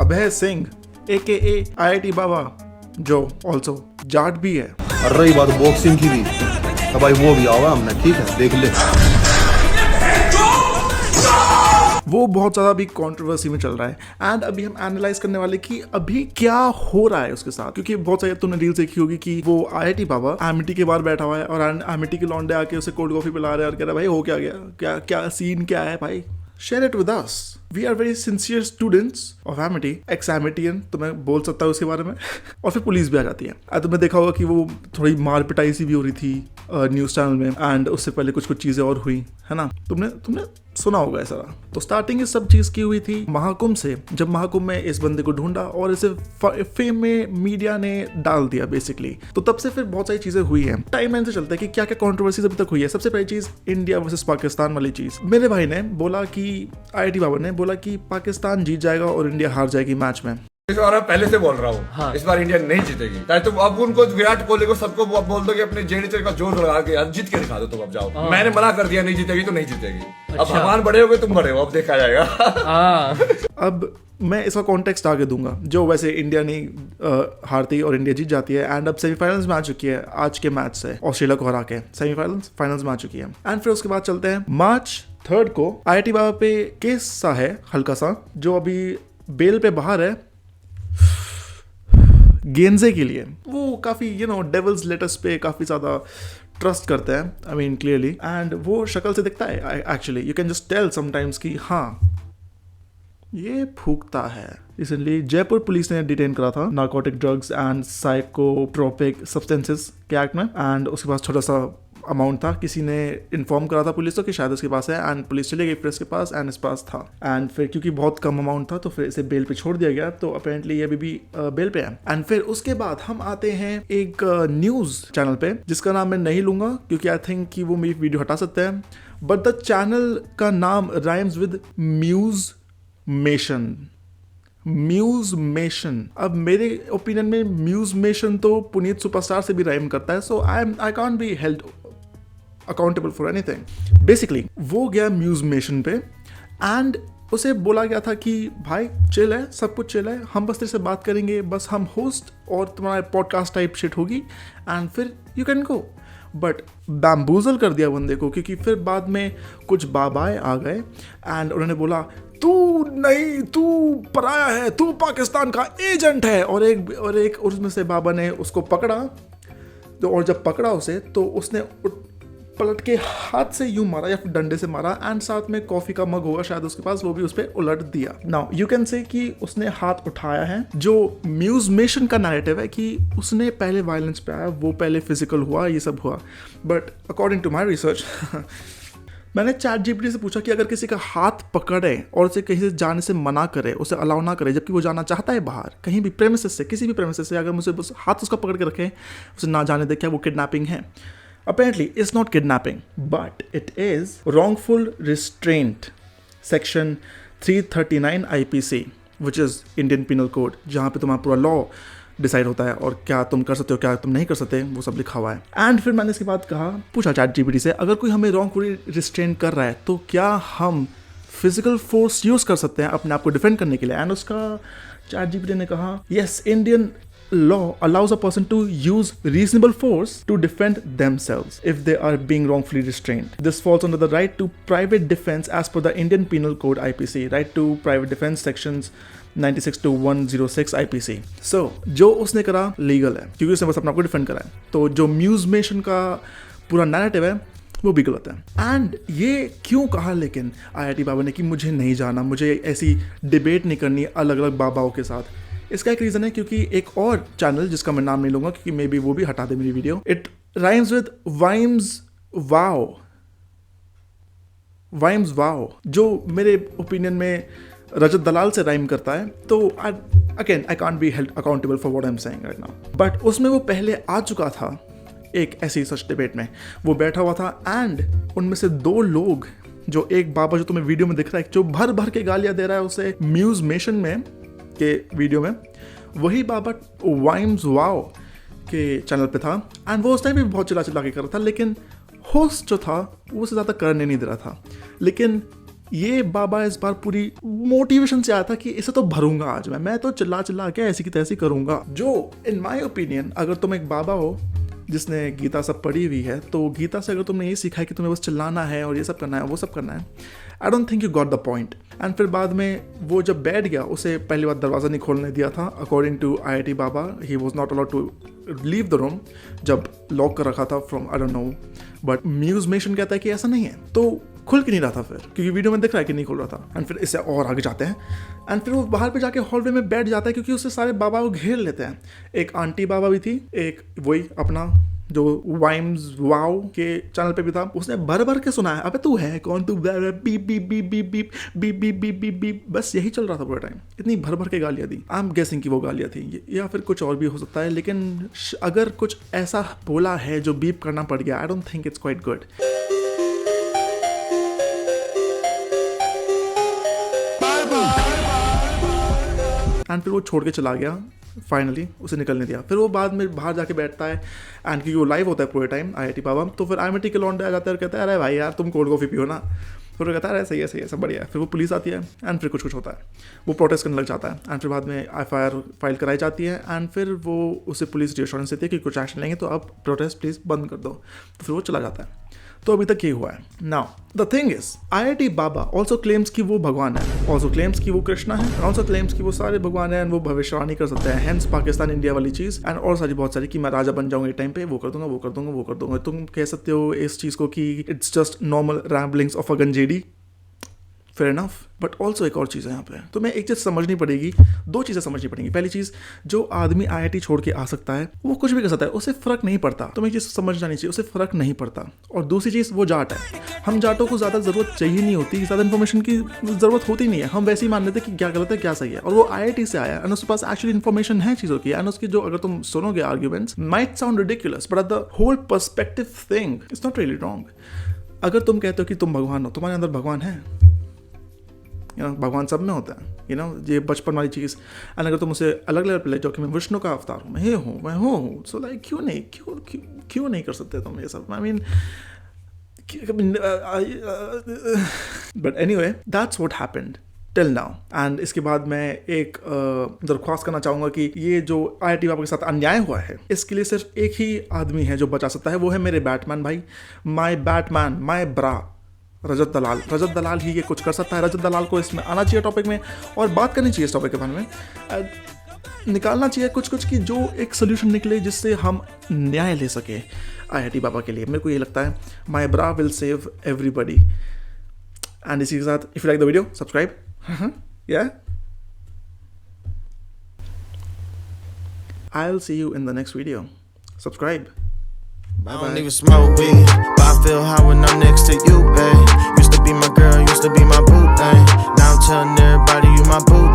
Abhay Singh AKA IIT बाबा, जो also Jat भी है। और रही बात बॉक्सिंग की भी, तो भाई वो भी आओगा हमने, ठीक है, देख ले। वो बहुत ज़्यादा अभी कंट्रोवर्सी में चल रहा है एंड अभी हम एनालाइज करने वाले कि अभी क्या हो रहा है उसके साथ, क्योंकि बहुत सारी तुमने रील्स देखी होगी कि वो IIT बाबा एमिटी के बाहर बैठा हुआ है और एमिटी के लौंडे आके उसे कोल्ड कॉफी पिला रहे हैं और कह रहे भाई हो क्या गया, क्या क्या सीन क्या है भाई, share it with us, we are very sincere students of Amity, ex Amitian, तो मैं बोल सकता हूँ उसके बारे में। और फिर पुलिस भी आ जाती है। तुमने देखा होगा कि वो थोड़ी मार पिटाई सी भी हो रही थी न्यूज़ चैनल में एंड उससे पहले कुछ चीज़ें और हुई है ना, तुमने सुना होगा ऐसा। तो स्टार्टिंग इस सब चीज़ की हुई थी महाकुंभ से, जब महाकुंभ में इस बंदे को ढूंढा और इसे फेम में मीडिया ने डाल दिया बेसिकली। तो तब से फिर बहुत सारी चीज़ें हुई हैं, टाइम लाइन से चलता है कि क्या क्या कॉन्ट्रोवर्सीज अभी तक हुई है। सबसे पहली चीज़ इंडिया वर्सेस पाकिस्तान वाली चीज़। मेरे भाई ने बोला कि IIT बाबा ने बोला कि पाकिस्तान जीत जाएगा और इंडिया हार जाएगी मैच में। इस बार मैं पहले से बोल रहा हूँ, हाँ। इस बार इंडिया नहीं जीतेगी। चाहे तुम अब उनको विराट कोहली को सबको बोल दो कि अपने जेडीचर का जोर लगा के जीत के दिखा दो, तुम अब जाओ। हाँ। मैंने मना कर दिया नहीं जीतेगी तो नहीं जीतेगी। अच्छा। अब भगवान बड़े हो गए, तुम बड़े हो, अब देखा जाएगा। अब मैं इसका कॉन्टेक्स्ट आगे दूंगा, जो वैसे इंडिया नहीं हारती और इंडिया जीत जाती है एंड अब सेमीफाइनल्स में आ चुकी है आज के मैच से, ऑस्ट्रेलिया को हरा के फाइनल्स में आ चुकी है। एंड फिर उसके बाद चलते हैं March 3 को IIT बाबा पे केस सा है हल्का सा, जो अभी बेल पे बाहर है गेंजे के लिए। वो काफी डेविल्स लेटर्स पे काफी ज्यादा ट्रस्ट करते हैं, आई मीन क्लियरली, एंड वो शक्ल से दिखता है actually, you can just tell sometimes कि हाँ ये फूकता है। रिसेंटली जयपुर पुलिस ने डिटेन करा था narcotic drugs and psychotropic substances के एक्ट में, एंड उसके पास छोटा सा अमाउंट था। किसी ने इन्फॉर्म करा था पुलिस को कि शायद उसके पास है एंड पुलिस चली गई प्रेस के पास एंड इस पास था, एंड फिर क्योंकि बहुत कम अमाउंट था तो फिर इसे बेल पे छोड़ दिया गया। तो अपेरेंटली ये अभी भी बेल पे है। एंड फिर उसके बाद हम आते हैं एक न्यूज चैनल पे जिसका नाम मैं नहीं लूंगा क्योंकि आई थिंक कि वो मेरी वीडियो हटा सकते हैं, बट द चैनल का नाम राइम्स विद म्यूजमेशन। अब मेरे ओपिनियन में म्यूजमेशन तो पुनीत सुपरस्टार से भी राइम करता है, so I can't be held accountable for anything. Basically वो गया म्यूजमेशन पे एंड उसे बोला गया था कि भाई चिल है, सब कुछ चिल है, हम बस तेरे से बात करेंगे, बस हम होस्ट और तुम्हारा पॉडकास्ट टाइप शिट होगी एंड फिर यू कैन गो। बट बैम्बूजल कर दिया बंदे को, क्योंकि फिर बाद में कुछ बाबाएं आ गए एंड उन्होंने बोला तू नहीं, तू पराया है, तू पाकिस्तान का एजेंट है, और एक उसमें से बाबा ने उसको पकड़ा। तो और जब पकड़ा उसे तो उसने पलट के हाथ से यूं मारा या फिर डंडे से मारा एंड साथ में कॉफी का मग होगा शायद उसके पास, वो भी उस पर उलट दिया। नाउ यू कैन से कि उसने हाथ उठाया है। जो म्यूजमेशन का नैरेटिव है कि उसने पहले वायलेंस पे आया, वो पहले फिजिकल हुआ, ये सब हुआ, but according to my research मैंने ChatGPT से पूछा कि अगर किसी का हाथ पकड़े और उसे कहीं से जाने से मना करे, उसे अलाउ ना करे, जबकि वो जाना चाहता है बाहर कहीं भी प्रेमिसेस से, किसी भी प्रेमिसेस से, अगर मुझे बस हाथ उसका पकड़ के रखे, उसे ना जाने दे, क्या वो किडनैपिंग है? Apparently it's not kidnapping, but it is wrongful restraint, section 339 IPC, which is Indian Penal Code, जहाँ पे तुम्हारा पूरा लॉ डिसाइड होता है और क्या तुम कर सकते हो, क्या तुम नहीं कर सकते, वो सब लिखा हुआ है। एंड फिर मैंने इसके बाद पूछा ChatGPT से, अगर कोई हमें wrongfully restraint कर रहा है तो क्या हम फिजिकल फोर्स यूज कर सकते हैं अपने आप को डिफेंड करने के लिए? एंड उसका ChatGPT ने कहा yes, Indian law allows a person to use reasonable force to defend themselves if they are being wrongfully restrained. This falls under the right to private defense as per the Indian Penal Code IPC, right to private defense sections 96 to 106 IPC. So जो उसने करा legal है क्योंकि उसने बस अपने आप को डिफेंड करा है। तो जो म्यूजमेशन का पूरा नैरेटिव है वो भी गलत है। एंड ये क्यों कहा लेकिन IIT बाबा ने कि मुझे नहीं जाना, मुझे ऐसी डिबेट नहीं करनी अलग अलग बाबाओं के साथ? इसका एक रीज़न है क्योंकि एक और चैनल जिसका मैं नाम नहीं लूंगा क्योंकि मे बी वो भी हटा दे मेरी वीडियो, इट राइम्स विद वाइम्स वाओ, जो मेरे ओपिनियन में रजत दलाल से राइम करता है। तो आई can't be held accountable for what I am saying right now. But उसमें वो पहले आ चुका था एक ऐसी सच डिबेट में, वो बैठा हुआ था एंड उनमें से दो लोग, जो एक बाबा जो तुम्हें वीडियो में दिख रहा है जो भर भर के गालियां दे रहा है उसे म्यूजमेशन में के वीडियो में, वही बाबा वाइम्स वाओ के चैनल पे था एंड वो उस टाइम भी बहुत चिल्ला चिल्ला के कर रहा था, लेकिन होस्ट जो था वो उसे ज़्यादा करने नहीं दे रहा था। लेकिन ये बाबा इस बार पूरी मोटिवेशन से आया था कि इसे तो भरूंगा आज मैं तो चिल्ला चिल्ला के ऐसी की तैसी करूंगा। जो इन माय ओपिनियन, अगर तुम एक बाबा हो जिसने गीता सब पढ़ी हुई है, तो गीता से अगर तुमने ये सीखा है कि तुम्हें बस चिल्लाना है और ये सब करना है वो सब करना है, I don't think you got the point. And फिर बाद में वो जब बैठ गया, उसे पहली बार दरवाज़ा नहीं खोलने दिया था। According to IIT Baba, he was not allowed to leave the room जब लॉक कर रखा था from I don't know, but म्यूज मेशन कहता है कि ऐसा नहीं है, तो खुल के नहीं रहा था फिर, क्योंकि वीडियो में दिख रहा है कि नहीं खुल रहा था। एंड फिर इससे और आगे जाते हैं एंड फिर वो बाहर पे जाके हॉलवे में बैठ जाता है, क्योंकि उससे सारे बाबा को घेर लेते हैं। एक आंटी बाबा भी थी, एक वही अपना जो वाइम्स वाओ के चैनल पे भी था, उसने भर भर के सुना है, अबे तू है कौन, तू beep beep beep beep beep beep beep beep beep beep, बस यही चल रहा था पूरा टाइम। इतनी भर भर के गालियाँ दी। आई एम गेसिंग कि वो गालियाँ थी या फिर कुछ और भी हो सकता है, लेकिन अगर कुछ ऐसा बोला है जो बीप करना पड़ गया, I don't think it's quite good. And फिर वो छोड़ के चला गया, फाइनली उसे निकलने दिया। फिर वो बाद में बाहर जाके बैठता है एंड क्योंकि वो लाइव होता है पूरे टाइम IIT बाबा, तो फिर IIT के लौंडे आ जाते हैं और कहता है अरे भाई यार तुम कोल्ड कॉफ़ी पियो ना। फिर वो कहता है अरे सही है सब बढ़िया है। फिर वो पुलिस आती है एंड फिर कुछ होता है, वो प्रोटेस्ट करने लग जाता है एंड फिर बाद में FIR फाइल कराई जाती है एंड फिर वो उसे पुलिस रिएश्योरेंस देती है कि कुछ एक्शन लेंगे तो अब प्रोटेस्ट प्लीज़ बंद कर दो। तो फिर वो चला जाता है। तो अभी तक ये हुआ है। Now the thing is IIT Baba also claims कि वो भगवान है, ऑल्सो क्लेम्स कि वो कृष्णा है, ऑल्सो क्लेम्स कि वो सारे भगवान है एंड वो भविष्यवाणी कर सकते हैं, हेंस पाकिस्तान इंडिया वाली चीज़ एंड और सारी बहुत सारी कि मैं राजा बन जाऊंगा एक टाइम पे, वो कर दूंगा वो कर दूंगा वो कर दूंगा। तुम कह सकते हो इस चीज़ को कि it's just normal ramblings of a गंजेडी, फेयर इनफ। बट ऑल्सो एक और चीज़ है यहाँ पे, तो मैं एक चीज़ समझनी पड़ेगी, दो चीज़ें समझनी पड़ेंगी। पहली चीज़, जो आदमी IIT छोड़ के आ सकता है वो कुछ भी कर सकता है, उसे फ़र्क नहीं पड़ता। तो मैं ये चीज़ समझ जानी चाहिए, उसे फ़र्क नहीं पड़ता। और दूसरी चीज़, वो जाट है। हम जाटों को ज़्यादा ज़रूरत चाहिए नहीं होती, ज़्यादा इन्फॉर्मेशन की ज़रूरत होती नहीं है। हम वैसे ही मान लेते कि क्या गलत है क्या सही है। और वो IIT से आया एंड उसके पास एक्चुअली इन्फॉर्मेशन है चीज़ों की, एंड उसकी जो अगर तुम सुनोगे arguments might sound ridiculous but the whole perspective thing is not really wrong. अगर तुम कहते हो कि तुम भगवान हो, तुम्हारे अंदर भगवान है, भगवान सब में होता है, ये बचपन वाली चीज़। एंड अगर तुम उसे अलग लेवल पे ले जाओ कि मैं विष्णु का अवतार हूँ, मैं ये हूँ मैं हूँ, सो लाइक क्यों नहीं कर सकते तुम ये सब? I mean but anyway that's what happened till now. And इसके बाद मैं एक दरख्वास्त करना चाहूँगा कि ये जो IIT बाबा के साथ अन्याय हुआ है, इसके लिए सिर्फ एक ही आदमी है जो बचा सकता है, वो है मेरे बैटमैन भाई, माई बैटमैन, माई ब्रा, रजत दलाल। रजत दलाल ही ये कुछ कर सकता है। रजत दलाल को इसमें आना चाहिए टॉपिक में और बात करनी चाहिए इस टॉपिक के बारे में, निकालना चाहिए कुछ कि जो एक सोल्यूशन निकले जिससे हम न्याय ले सके IIT बाबा के लिए। मेरे को ये लगता है माई ब्रा विल सेव एवरीबडी। एंड इसी के साथ if you like the video subscribe, yeah, I'll see you in the next video. Subscribe. Bye bye. I don't even smoke weed, but I feel high when I'm next to you, babe. Used to be my girl, used to be my boo thing. Now I'm telling everybody you my boo